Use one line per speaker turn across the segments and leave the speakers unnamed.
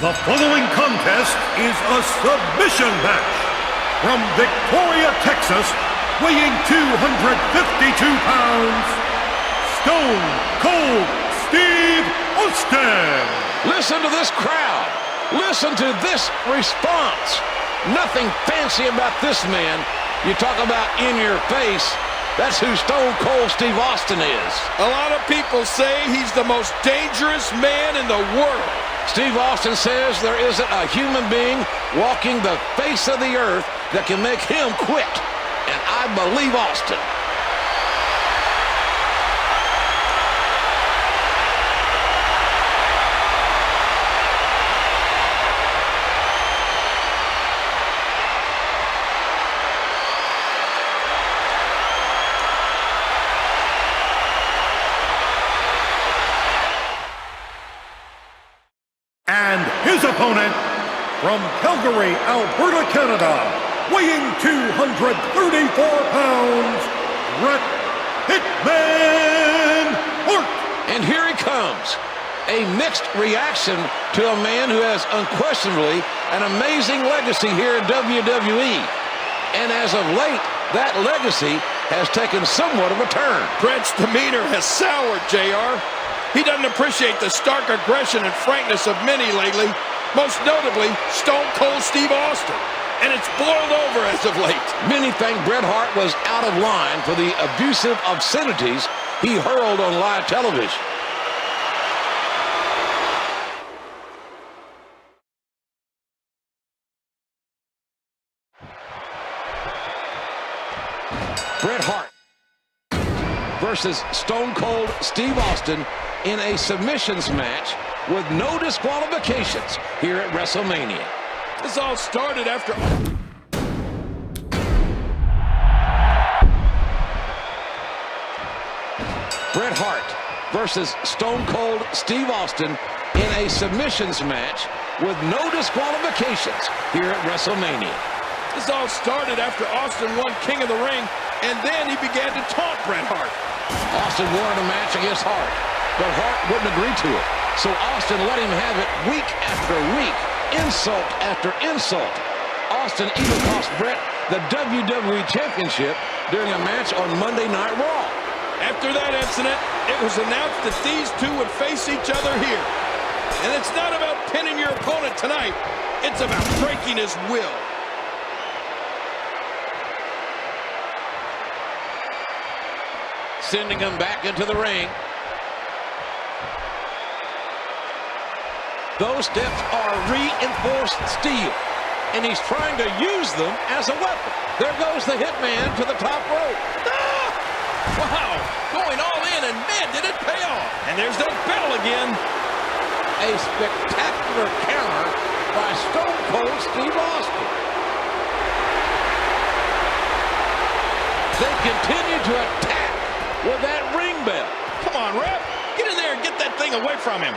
The following contest is a submission match. From Victoria, Texas, weighing 252 pounds, Stone Cold Steve Austin.
Listen to this crowd. Listen to this response. Nothing fancy about this man. You talk about in your face. That's who Stone Cold Steve Austin is.
A lot of people say he's the most dangerous man in the world.
Steve Austin says there isn't a human being walking the face of the earth that can make him quit. And I believe Austin.
And his opponent, from Calgary, Alberta, Canada, weighing 234 pounds, Bret Hitman Hart.
And here he comes. A mixed reaction to a man who has unquestionably an amazing legacy here in WWE. And as of late, that legacy has taken somewhat of a turn.
Bret's demeanor has soured, JR. He doesn't appreciate the stark aggression and frankness of many lately, most notably Stone Cold Steve Austin. And it's boiled over as of late.
Many think Bret Hart was out of line for the abusive obscenities he hurled on live television. Bret Hart versus Stone Cold Steve Austin in a submissions match with no disqualifications here at WrestleMania.
This all started after...
Bret Hart versus Stone Cold Steve Austin in a submissions match with no disqualifications here at WrestleMania.
This all started after Austin won King of the Ring, and then he began to taunt Bret Hart.
Austin wanted a match against Hart, but Hart wouldn't agree to it. So Austin let him have it week after week, insult after insult. Austin even cost Bret the WWE Championship during a match on Monday Night Raw.
After that incident, it was announced that these two would face each other here. And it's not about pinning your opponent tonight. It's about breaking his will.
Sending him back into the ring. Those steps are reinforced steel, and he's trying to use them as a weapon. There goes the Hitman to the top rope.
Ah! Wow, going all in, and man, did it pay off. And there's that bell again.
A spectacular counter by Stone Cold Steve Austin. They continue to attack with that ring bell.
Come on, ref. Get in there and get that thing away from him.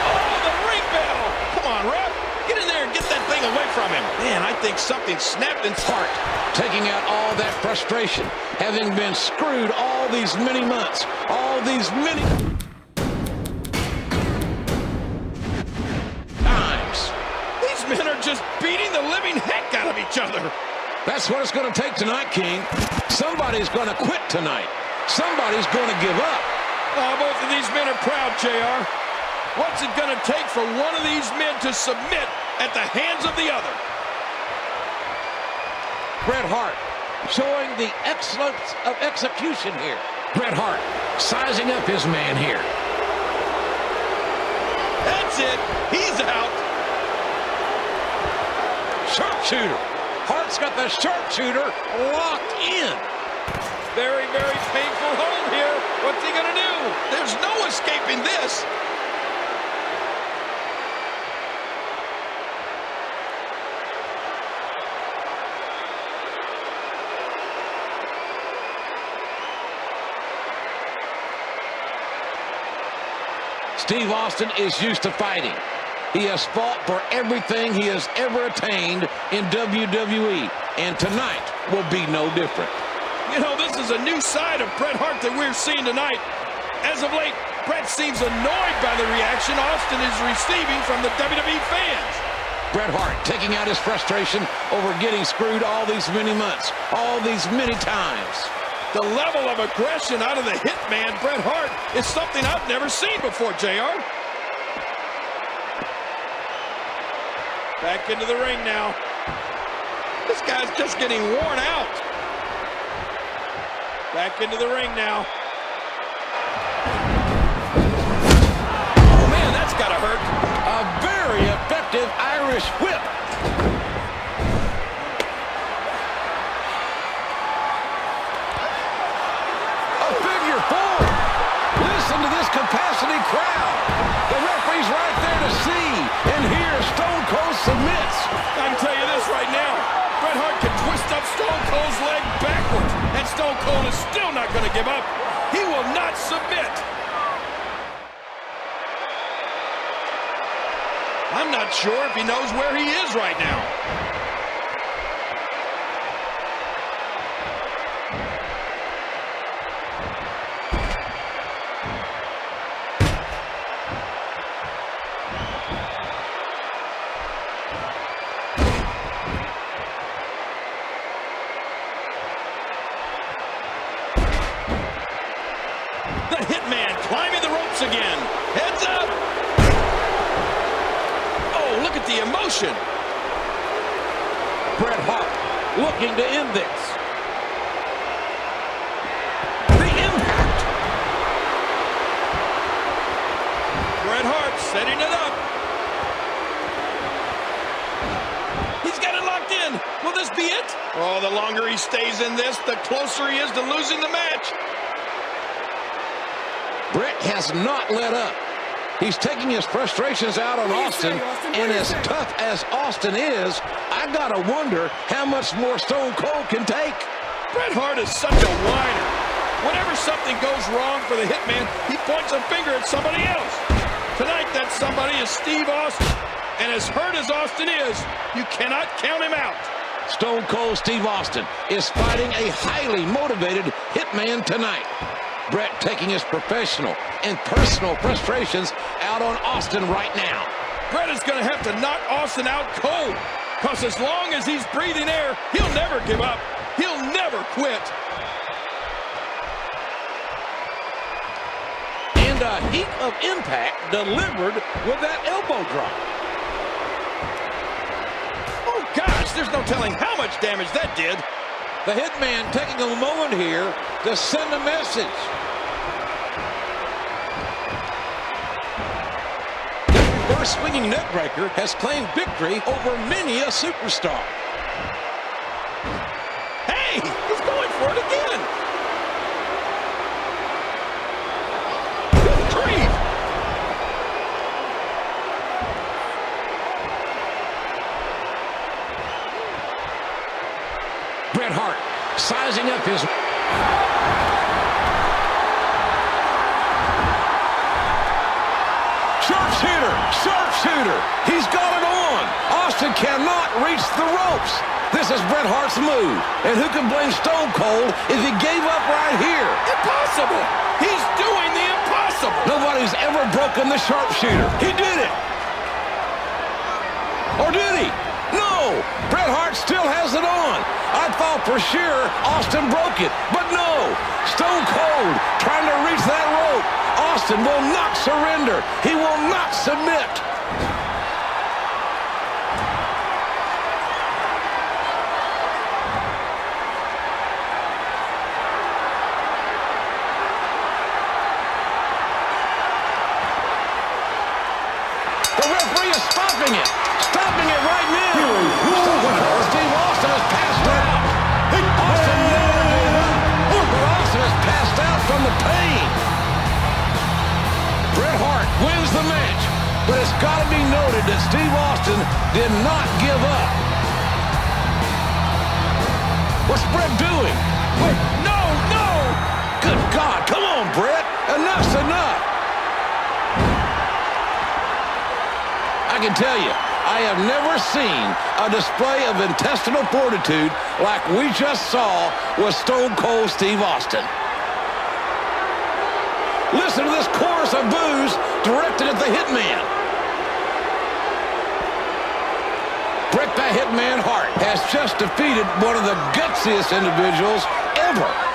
Oh, the ring bell. Come on, ref. Get in there and get that thing away from him. Man, I think something snapped in his heart.
Taking out all that frustration, having been screwed all these many months, all these many times.
These men are just beating the living heck out of each other.
That's what it's going to take tonight, King. Somebody's going to quit tonight. Somebody's going to give up.
Oh, both of these men are proud, JR. What's it going to take for one of these men to submit at the hands of the other?
Bret Hart showing the excellence of execution here. Bret Hart sizing up his man here.
That's it. He's out.
Sharpshooter. Hart's got the sharpshooter locked in.
Very, very painful hold here. What's he going to do? There's no escaping this.
Steve Austin is used to fighting. He has fought for everything he has ever attained in WWE, and tonight will be no different.
You know, this is a new side of Bret Hart that we're seeing tonight. As of late, Bret seems annoyed by the reaction Austin is receiving from the WWE fans.
Bret Hart taking out his frustration over getting screwed all these many months, all these many times.
The level of aggression out of the hitman, Bret Hart, is something I've never seen before, JR. Back into the ring now. This guy's just getting worn out. Back into the ring now. Oh, man, that's gotta hurt.
A very effective Irish whip. A figure four. Listen to this capacity crowd. The referee's right there to see and hear. Stone Cold submits.
I can tell you this right now. Bret Hart can twist up Stone Cold's leg backwards, and Stone Cold is still not going to give up. He will not submit. I'm not sure if he knows where he is right now. The Hitman climbing the ropes again. Heads up. Oh, look at the emotion.
Bret Hart looking to end this. The impact.
Bret Hart setting it up. He's got it locked in. Will this be it? Oh, the longer he stays in this, the closer he is to losing the match.
Bret has not let up. He's taking his frustrations out on Austin, and as tough as Austin is, I gotta wonder how much more Stone Cold can take.
Bret Hart is such a whiner. Whenever something goes wrong for the Hitman, he points a finger at somebody else. Tonight, that somebody is Steve Austin. And as hurt as Austin is, you cannot count him out.
Stone Cold Steve Austin is fighting a highly motivated Hitman tonight. Bret taking his professional and personal frustrations out on Austin right now.
Bret is going to have to knock Austin out cold, because as long as he's breathing air, he'll never give up. He'll never quit.
And a heap of impact delivered with that elbow drop.
Oh gosh, there's no telling how much damage that did.
The Hitman taking a moment here to send a message. The reverse swinging neckbreaker has claimed victory over many a superstar.
Hey, he's going for it again. Good grief.
Bret Hart sizing up his... Sharpshooter! Sharpshooter! He's got it on! Austin cannot reach the ropes. This is Bret Hart's move. And who can blame Stone Cold if he gave up right here?
Impossible! He's doing the impossible!
Nobody's ever broken the sharpshooter. He did it! Or did he? No! Bret Hart still has it on. I thought for sure Austin broke it, but no! Stone Cold trying to reach that rope. Austin will not surrender. He will not submit. The referee is stopping it. Stopping it right now. Steve Austin has passed out. Austin never gave up. But Austin has passed out from the pain. Bret Hart wins the match. But it's got to be noted that Steve Austin did not give up. What's Bret doing?
Wait, no, no!
Good God, come on, Bret. Enough's enough. I can tell you, I have never seen a display of intestinal fortitude like we just saw with Stone Cold Steve Austin. Listen to this chorus of boos directed at the Hitman. Bret the Hitman Hart has just defeated one of the gutsiest individuals ever